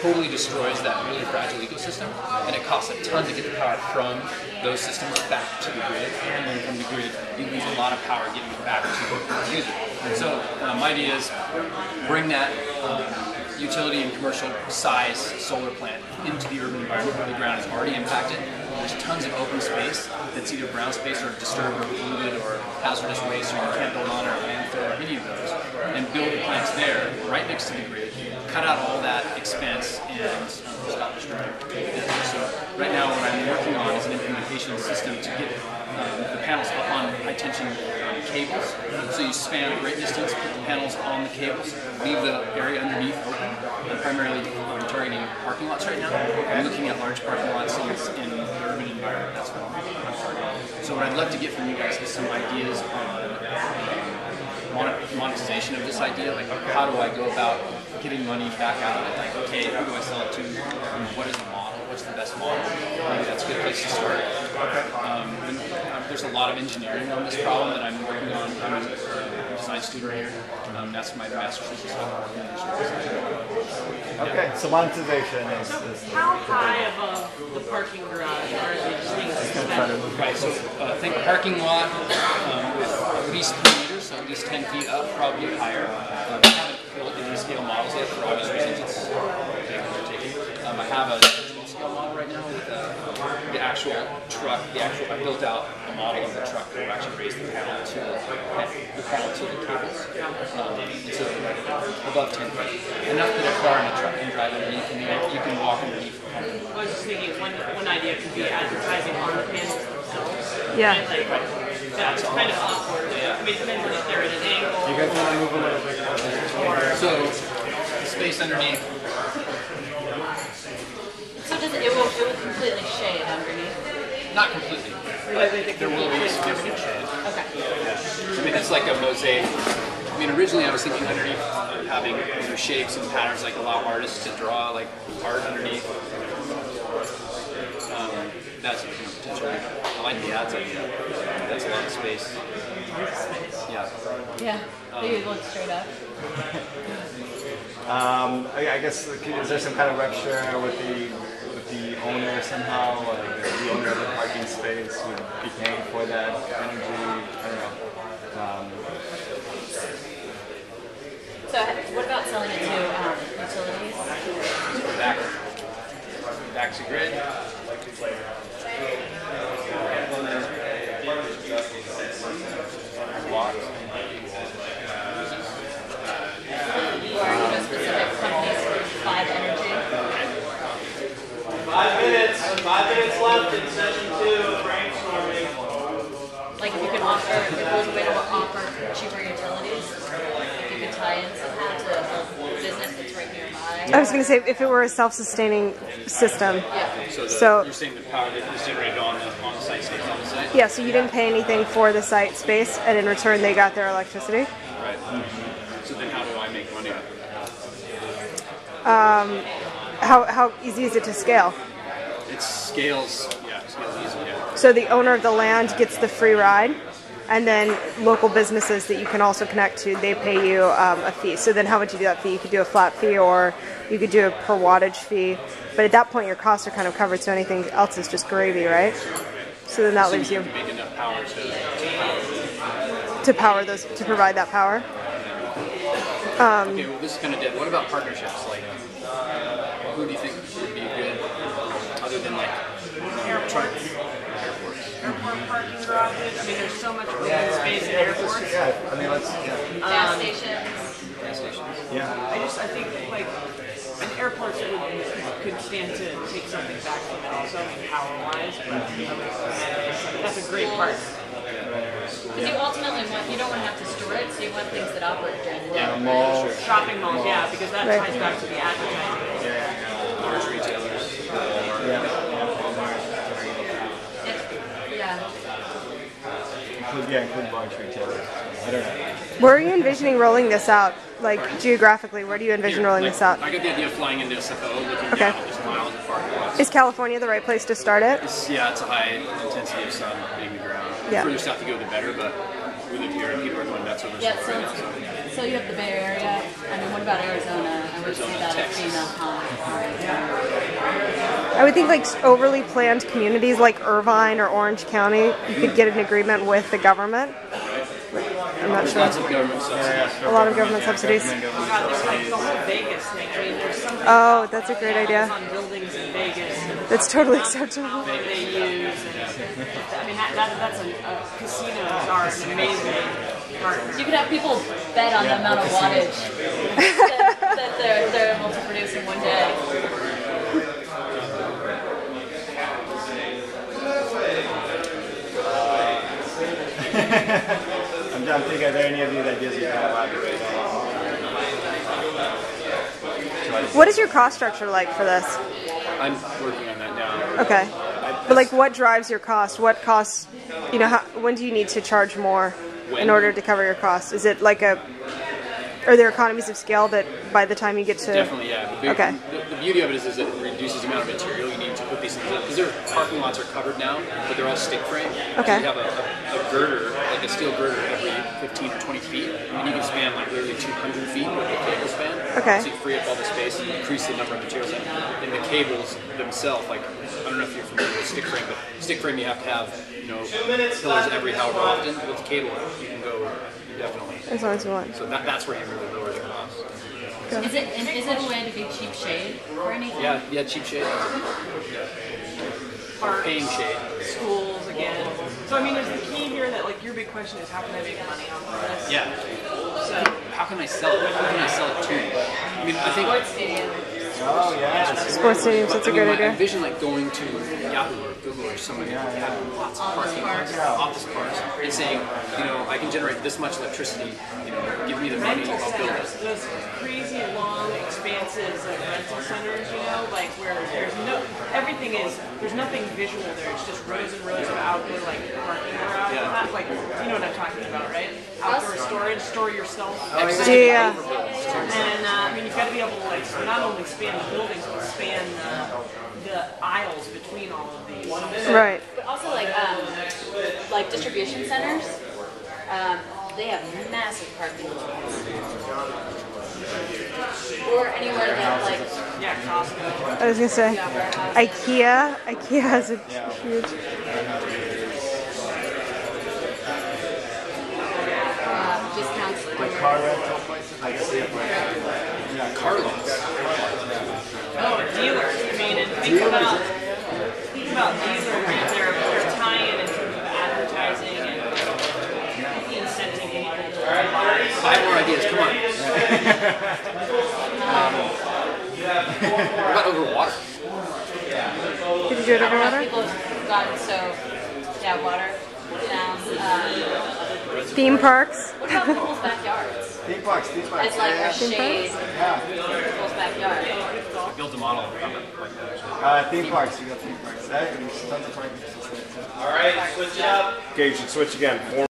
totally destroys that really fragile ecosystem, and it costs a ton to get the power from those systems back to the grid, and then from the grid you lose a lot of power getting it back to the user. So my idea is bring that utility and commercial size solar plant into the urban environment where the ground is already impacted. There's tons of open space that's either brown space or disturbed or polluted or hazardous waste, or you can't build on it or landfill or any of those, and build the plants there right next to the grid, cut out all that expense and stop destroying it. So right now what I'm working on is an implementation system to get the panels up on high tension cables. So you span a great distance, put the panels on the cables, leave the area underneath open. I'm primarily targeting parking lots right now. I'm looking at large parking lots in the urban environment. That's what I'm targeting. So what I'd love to get from you guys is some ideas on monetization of this idea. Like, how do I go about getting money back out of it? Like, okay, who do I sell it to? What is the model? What's the best model? Maybe that's a good place to start. There's a lot of engineering on this problem that I'm working on. I'm a design student here. That's my master's thesis. Okay, so monetization is how high above the parking garage are these things? Right, so think parking lot with at least 3 meters, so at least 10 feet up, probably higher. I haven't built any scale models yet for obvious reasons. It's taking. I have a scale model right now with the actual truck. I built out a model of the truck that will actually raise the panel to the cables. And so above 10 feet. Enough that a car and a truck can drive underneath, and you can walk underneath. I was just thinking one idea could be advertising on the panels themselves. Yeah. Right? Like, that's kind of awkward. I mean, it depends on if they're at an angle. You guys want to move a little bit? So, space underneath. So it will completely shade underneath? Not completely. There will be significant shade. Okay. I mean, it's like a mosaic. I mean, originally I was thinking underneath having shapes and patterns, like allow artists to draw like art underneath. That's potential. I like the ads idea. That's a lot of space. Yeah. Yeah. You look straight up. I guess, is there some kind of rev share with the owner somehow? Like the owner of the parking space would be paying for that energy? I don't know. So what about selling it to utilities? Back to grid. Locked. Or specific companies provide energy? 5 minutes. 5 minutes left in session 2 of brainstorming. Like if you could offer, if there was a way to offer cheaper utilities, if you could tie in somehow to a business that's right nearby. I was going to say, if it were a self-sustaining system. Yeah. So you're saying the power that is generated on the site stays on the site? Yeah, so you didn't pay anything for the site space, and in return they got their electricity. Right. So then how do I make money out of it? How easy is it to scale? It scales easy, yeah. So the owner of the land gets the free ride, and then local businesses that you can also connect to, they pay you a fee. So then how would you do that fee? You could do a flat fee, or you could do a per wattage fee. But at that point your costs are kind of covered, so anything else is just gravy, right? So then that leaves you to make enough power to provide that power. Okay, well this is kind of dead. What about partnerships? Like, who do you think would be good, other than like airports? Airport parking garages. I mean, there's so much space in airports. Yeah, I mean, Gas stations. Gas stations. yeah. I think like an airport could stand to take something back from it also, I mean, power-wise. But that's a great part. Because you ultimately you don't want to have to store it, so you want things that operate during the day. Yeah, Malls. Shopping malls, yeah, because that Right. ties back to the advertising. Large retailers. Yeah. Include large retailers. I don't know. Where are you envisioning rolling this out? Like geographically, where do you envision rolling this out? I got the idea of flying into SFO, looking Okay. down at this miles of parking lots. Is California the right place to start it? It's a high intensity of sun hitting the ground. Yeah. The further south you go, the better, but we live here and people are going nuts over Yeah, stuff right now. so you have the Bay Area. I mean, what about Arizona? I Arizona, Texas. I would think like overly planned communities like Irvine or Orange County, you could get an agreement with the government. I'm not There's sure. lots of government subsidies. A lot of government subsidies. Oh God, there's like the whole Vegas thing. I mean, there's something Oh, that's a great idea. on buildings in Vegas That's totally acceptable. that they use. And, I mean, that's a casinos are an amazing partner. You could have people bet on the amount of wattage that they're able to produce in one day. I'm trying to think, are there any of these ideas you can elaborate on? What is your cost structure like for this? I'm working on that now. Okay. But like what drives your cost? What costs, you know, when do you need to charge more in order to cover your costs? Is it like are there economies of scale that by the time you get to... Definitely, yeah. Okay. The beauty of it is it reduces the amount of material you need to put these things in. Because their parking lots are covered now, but they're all stick frame. Okay. So you have a girder, like a steel girder every 15 or 20 feet. And you can span like literally 200 feet with the cable span. Okay. So you free up all the space and increase the number of materials. And the cables themselves, like, I don't know if you're familiar with stick frame, but stick frame you have to have, you know, pillars every however often. With cable, you can go definitely. As long as you want. So that's where you really lower the cost. Is it a way to be cheap shade or anything? Yeah, cheap shade. Parks, Paying shade. schools again. So I mean, is the key here that like your big question is how can I make money off of this? Yeah. So How can I sell it? How can I sell it to? I mean, I think. Sports stadium. Oh, yeah. Sports stadiums, that's a great I idea. envision like going to Yahoo or Google or somebody who have lots of parking lots, office parks, and saying, you know, I can generate this much electricity. You know, give me the money, rental I'll build centers, it. those crazy long expanses of rental centers, you know, like where there's there's nothing visual there. It's just rows and rows of outdoor like parking around. Yeah. Not like you know what I'm talking about, right? Outdoor storage, store yourself. Yeah. And I mean, you've got to be able to like not only span the buildings, but span the aisles between all of these. Right. But also like distribution centers, they have massive parking lots. Or anywhere that like Yeah, Costco. I was gonna say, IKEA has a huge... discounts. Like car rental places? I guess they have like... Car lots. Oh, dealers. I mean, and think about dealers and their tie-in in terms of advertising and incenting people to buy. Five more ideas, come on. What about over water? Did you do it underwater? People have gotten so water. Theme parks? What about people's backyards? Theme parks. It's like a shade Yeah. in people's backyard. I built a model of it like that. Theme parks. You got theme parks. There's tons of parking. All right, switch it up. Okay, you should switch again.